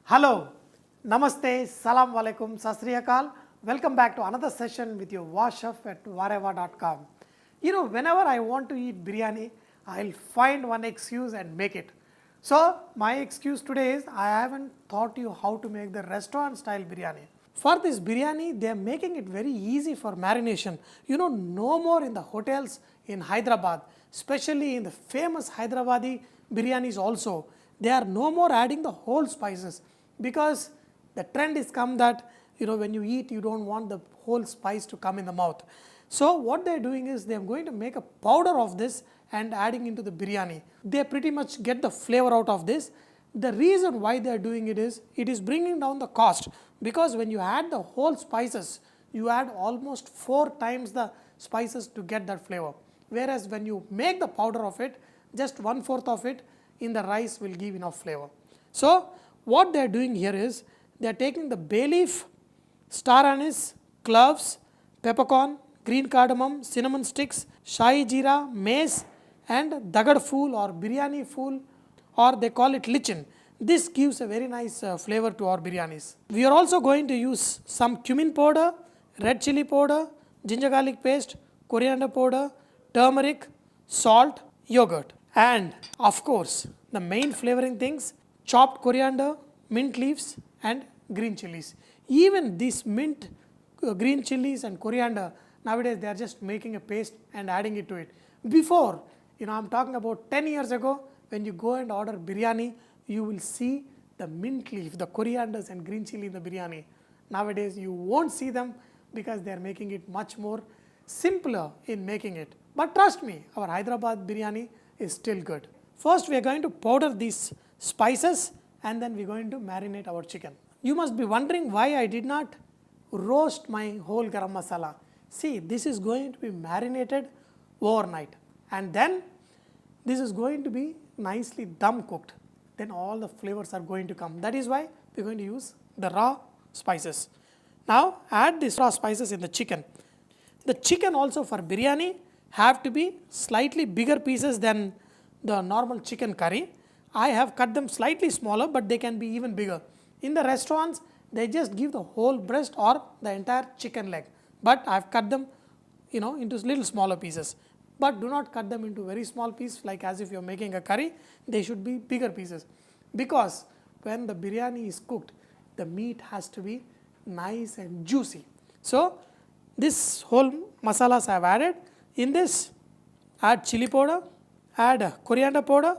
Hello, Namaste, Salam Alaikum, Sat Sri Akal. Welcome back to another session with your Washaf at Vareva.com. You know, whenever I want to eat biryani, I'll find one excuse and make it. So, my excuse today is I haven't taught you how to make the restaurant style biryani. For this biryani, they are making it very easy for marination. You know, no more in the hotels in Hyderabad, especially in the famous Hyderabadi biryanis also, they are no more adding the whole spices because the trend is come that when you eat you don't want the whole spice to come in the mouth. So what they are doing is they are going to make a powder of this and adding into the biryani. They pretty much get the flavor out of this. The reason why they are doing it is bringing down the cost, because when you add the whole spices you add almost 4 times the spices to get that flavor, whereas when you make the powder of it, just 1/4 of it in the rice will give enough flavor. So what they are doing here is they are taking the bay leaf, star anise, cloves, peppercorn, green cardamom, cinnamon sticks, shahi jeera, mace and dagad fool or biryani fool, or they call it lichin. This gives a very nice flavor to our biryanis. We are also going to use some cumin powder, red chili powder, ginger garlic paste, coriander powder, turmeric, salt, yogurt, and of course the main flavoring things, chopped coriander, mint leaves and green chilies. Even this mint, green chilies and coriander, nowadays they are just making a paste and adding it to it. Before, I am talking about 10 years ago, when you go and order biryani, you will see the mint leaf, the corianders and green chili in the biryani. Nowadays you won't see them because they are making it much more simpler in making it. But trust me, our Hyderabad biryani is still good. First we are going to powder these spices and then we are going to marinate our chicken. You must be wondering why I did not roast my whole garam masala. See, this is going to be marinated overnight and then this is going to be nicely dum cooked. Then all the flavors are going to come. That is why we are going to use the raw spices. Now add these raw spices in the chicken. The chicken also for biryani have to be slightly bigger pieces than the normal chicken curry. I have cut them slightly smaller, but they can be even bigger. In the restaurants, they just give the whole breast or the entire chicken leg. But I have cut them into little smaller pieces. But do not cut them into very small pieces like as if you are making a curry. They should be bigger pieces. Because when the biryani is cooked, the meat has to be nice and juicy. So this whole masalas I have added. In this, add chili powder, add coriander powder,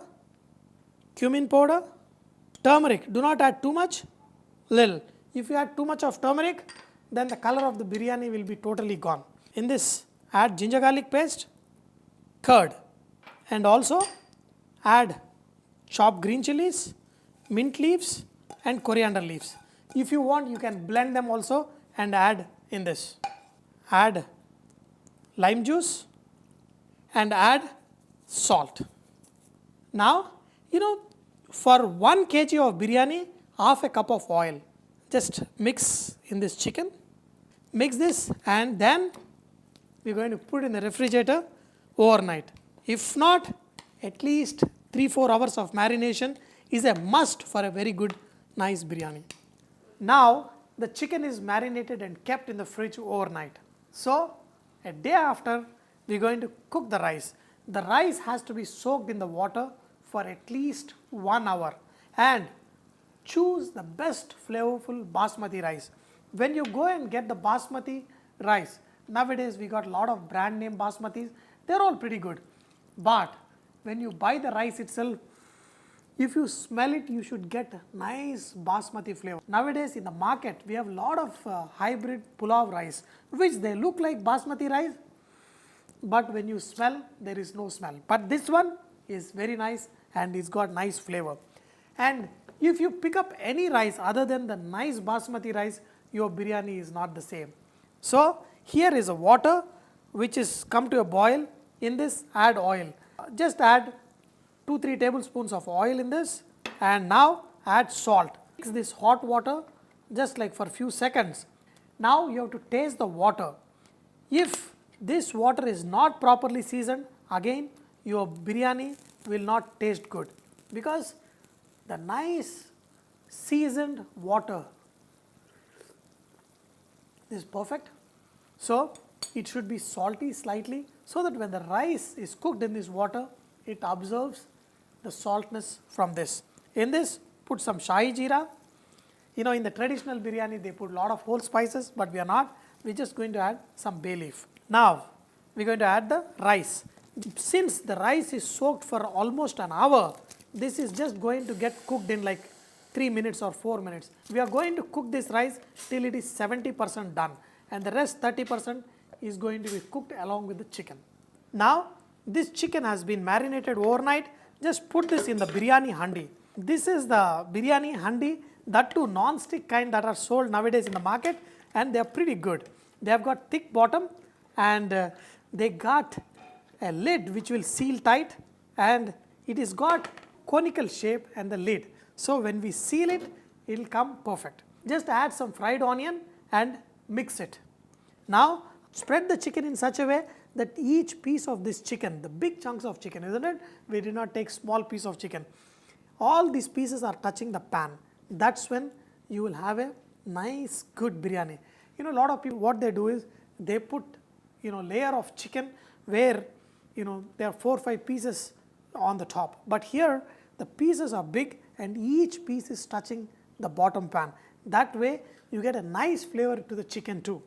cumin powder, turmeric. Do not add too much, little. If you add too much of turmeric, then the color of the biryani will be totally gone. In this, add ginger garlic paste, curd, and also add chopped green chilies, mint leaves and coriander leaves. If you want, you can blend them also and add in this. Add lime juice and add salt. Now, for 1 kg of biryani, half a cup of oil. Just mix in this chicken, mix this and then we are going to put in the refrigerator overnight. If not, at least 3-4 hours of marination is a must for a very good, nice biryani. Now, the chicken is marinated and kept in the fridge overnight. So, a day after, we are going to cook the rice. The rice has to be soaked in the water for at least 1 hour and choose the best flavorful basmati rice. When you go and get the basmati rice, nowadays we got a lot of brand name basmatis, they are all pretty good. But when you buy the rice itself, if you smell it, you should get nice basmati flavor. Nowadays in the market, we have a lot of hybrid pulao rice, which they look like basmati rice, but when you smell, there is no smell. But this one is very nice and it's got nice flavor. And if you pick up any rice other than the nice basmati rice, your biryani is not the same. So here is a water which is come to a boil. In this, add oil. Just add 2-3 tablespoons of oil in this and now add salt. Mix this hot water just like for a few seconds. Now you have to taste the water. If this water is not properly seasoned, again your biryani will not taste good, because the nice seasoned water is perfect. So it should be salty slightly, so that when the rice is cooked in this water, it absorbs the saltness from this. In this, put some Shahi Jeera. You know, in the traditional biryani, they put a lot of whole spices, but we are not. We're just going to add some bay leaf. Now, we're going to add the rice. Since the rice is soaked for almost an hour, this is just going to get cooked in like 3 minutes or 4 minutes. We are going to cook this rice till it is 70% done, and the rest 30% is going to be cooked along with the chicken. Now, this chicken has been marinated overnight. Just put this in the biryani handi. This is the biryani handi, that too non-stick kind that are sold nowadays in the market, and they are pretty good. They have got thick bottom, and they got a lid which will seal tight, and it is got conical shape and the lid. So when we seal it, it will come perfect. Just add some fried onion and mix it. Now spread the chicken in such a way that each piece of this chicken, the big chunks of chicken, isn't it? We did not take small piece of chicken. All these pieces are touching the pan. That's when you will have a nice good biryani. You know, a lot of people, what they do is they put, you know, layer of chicken where, you know, there are 4 or 5 pieces on the top. But here the pieces are big and each piece is touching the bottom pan. That way you get a nice flavor to the chicken too.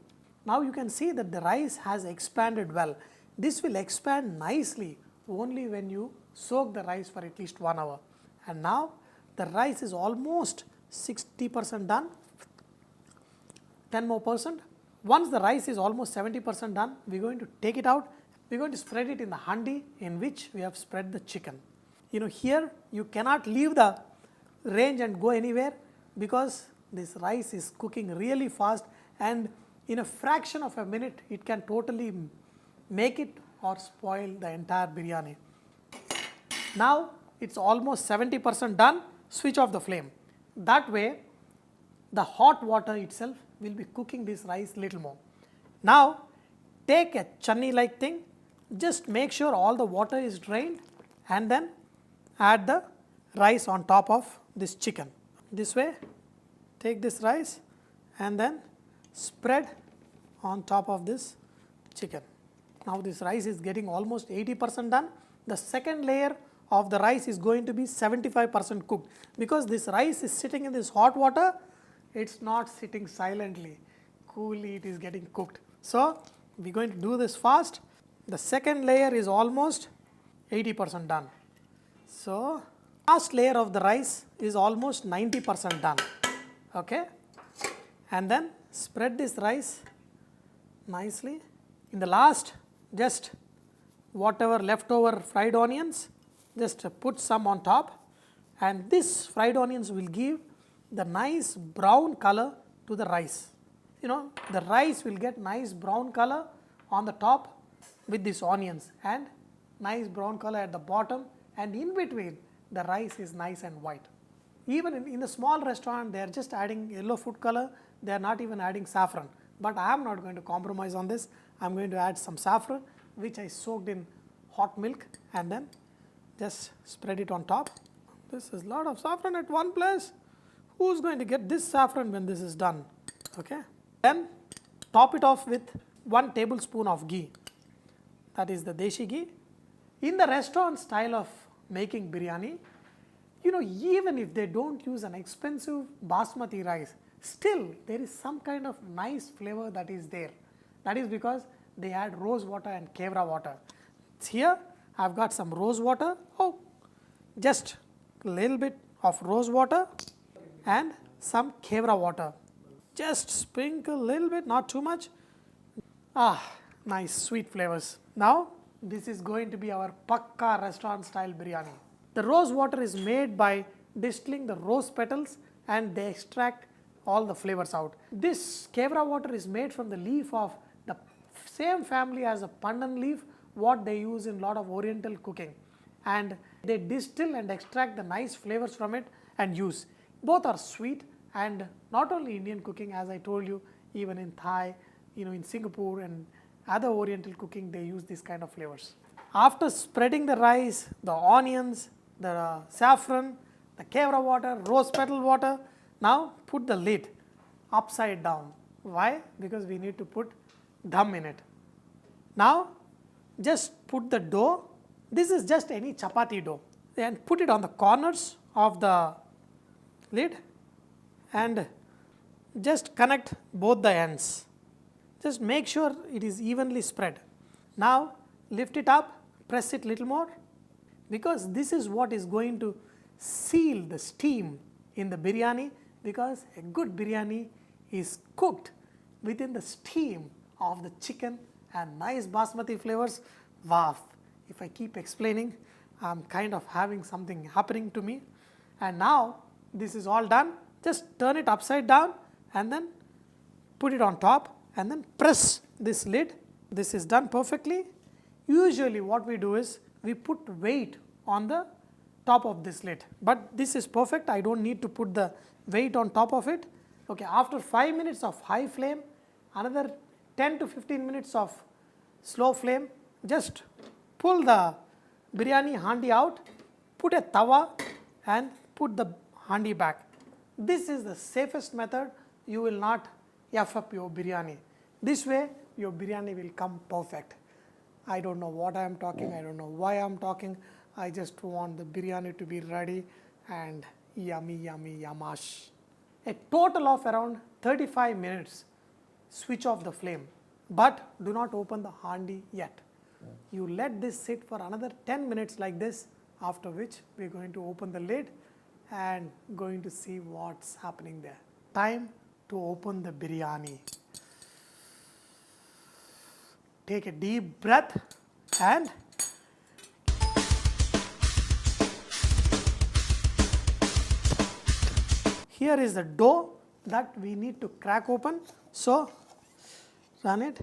Now you can see that the rice has expanded well. This will expand nicely only when you soak the rice for at least 1 hour. And now the rice is almost 60% done, 10 more percent. Once the rice is almost 70% done, we are going to take it out. We are going to spread it in the handi in which we have spread the chicken. You know, here you cannot leave the range and go anywhere, because this rice is cooking really fast, and in a fraction of a minute it can totally make it or spoil the entire biryani. Now it's almost 70% done. Switch off the flame. That way the hot water itself will be cooking this rice little more. Now take a channi like thing, just make sure all the water is drained, and then add the rice on top of this chicken. This way, take this rice and then spread on top of this chicken. Now this rice is getting almost 80% done. The second layer of the rice is going to be 75% cooked, because this rice is sitting in this hot water. It's not sitting silently, coolly it is getting cooked. So we're going to do this fast. The second layer is almost 80% done. So last layer of the rice is almost 90% done. Okay, and then spread this rice nicely. In the last, just whatever leftover fried onions, just put some on top, and this fried onions will give the nice brown color to the rice. You know, the rice will get nice brown color on the top with these onions, and nice brown color at the bottom, and in between the rice is nice and white. Even in a small restaurant, they are just adding yellow food color, they are not even adding saffron. But I am not going to compromise on this. I am going to add some saffron, which I soaked in hot milk, and then just spread it on top. This is a lot of saffron at one place. Who's going to get this saffron when this is done? Okay. Then top it off with 1 tablespoon of ghee. That is the deshi ghee. In the restaurant style of making biryani, you know, even if they don't use an expensive basmati rice, still there is some kind of nice flavor that is there. That is because they add rose water and kevra water. Here I have got some rose water, just a little bit of rose water and some kevra water. Just sprinkle a little bit, not too much. Nice sweet flavors. Now this is going to be our Pakka restaurant style biryani. The rose water is made by distilling the rose petals, and they extract all the flavors out. This kevra water is made from the leaf of the same family as a pandan leaf, what they use in a lot of oriental cooking, and they distill and extract the nice flavors from it and use. Both are sweet, and not only Indian cooking, as I told you, even in Thai, you know, in Singapore and other Oriental cooking, they use these kind of flavors. After spreading the rice, the onions, the saffron, the kevra water, rose petal water, now put the lid upside down. Why? Because we need to put dham in it. Now just put the dough, this is just any chapati dough, and put it on the corners of the lid and just connect both the ends. Just make sure it is evenly spread. Now lift it up, press it little more, because this is what is going to seal the steam in the biryani, because a good biryani is cooked within the steam of the chicken and nice basmati flavors. Wow, if I keep explaining, I'm kind of having something happening to me. And now this is all done, just turn it upside down and then put it on top and then press this lid. This is done perfectly. Usually what we do is we put weight on the top of this lid, but this is perfect. I don't need to put the weight on top of it. Okay, after 5 minutes of high flame, another 10 to 15 minutes of slow flame, just pull the biryani handi out, put a tawa and put the handi back. This is the safest method. You will not F up your biryani. This way your biryani will come perfect. I don't know what I am talking, I don't know why I am talking. I just want the biryani to be ready and yummy, yummy, yamash. A total of around 35 minutes. Switch off the flame, but do not open the handi yet. You let this sit for another 10 minutes like this, after which we are going to open the lid and going to see what's happening there. Time to open the biryani. Take a deep breath and here is the dough that we need to crack open. So run it.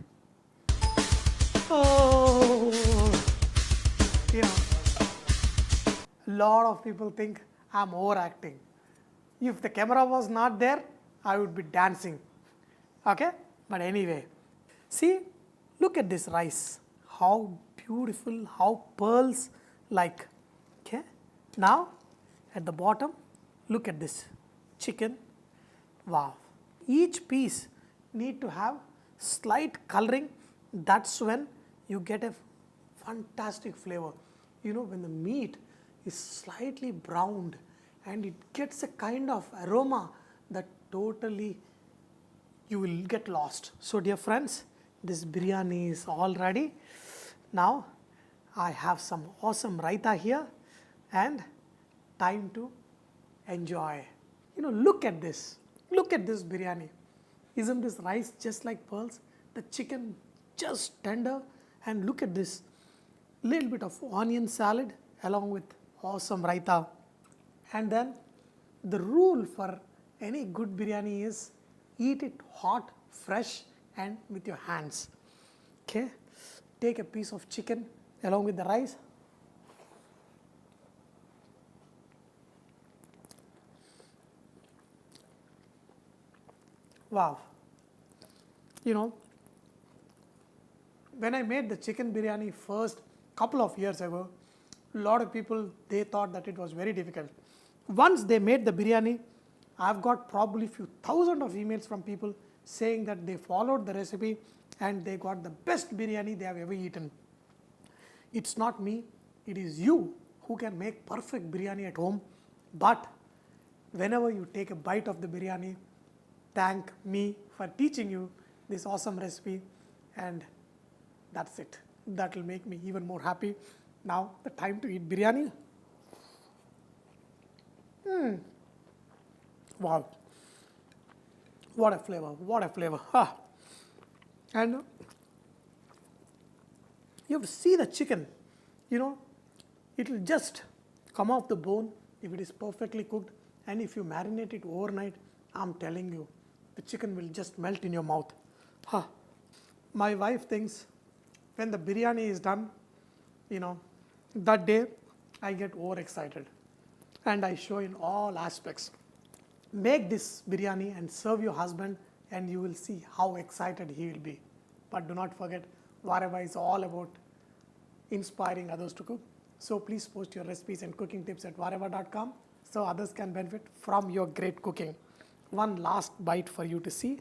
Oh, you know, a lot of people think I'm overacting. If the camera was not there, I would be dancing. Okay, but anyway, see, look at this rice. How beautiful, how pearls like. Okay, now at the bottom, look at this chicken. Wow, each piece need to have slight coloring. That's when you get a fantastic flavor. You know, when the meat is slightly browned and it gets a kind of aroma that totally you will get lost. So dear friends, this biryani is all ready. Now I have some awesome raita here and time to enjoy. You know, look at this biryani. Isn't this rice just like pearls? The chicken just tender, and look at this little bit of onion salad along with awesome raita. And then the rule for any good biryani is eat it hot, fresh and with your hands. Okay, take a piece of chicken along with the rice. Wow, you know, when I made the chicken biryani first couple of years ago, a lot of people, they thought that it was very difficult. Once they made the biryani, I've got probably few thousand of emails from people saying that they followed the recipe and they got the best biryani they have ever eaten. It's not me, it is you who can make perfect biryani at home. But whenever you take a bite of the biryani, thank me for teaching you this awesome recipe, and that's it. That will make me even more happy. Now the time to eat biryani. Wow, what a flavor, what a flavor. And you have to see the chicken, you know, it will just come off the bone if it is perfectly cooked, and if you marinate it overnight, I'm telling you, the chicken will just melt in your mouth. My wife thinks when the biryani is done, you know, that day I get overexcited and I show in all aspects. Make this biryani and serve your husband and you will see how excited he will be. But do not forget, Vareva is all about inspiring others to cook. So please post your recipes and cooking tips at vareva.com so others can benefit from your great cooking. One last bite for you to see.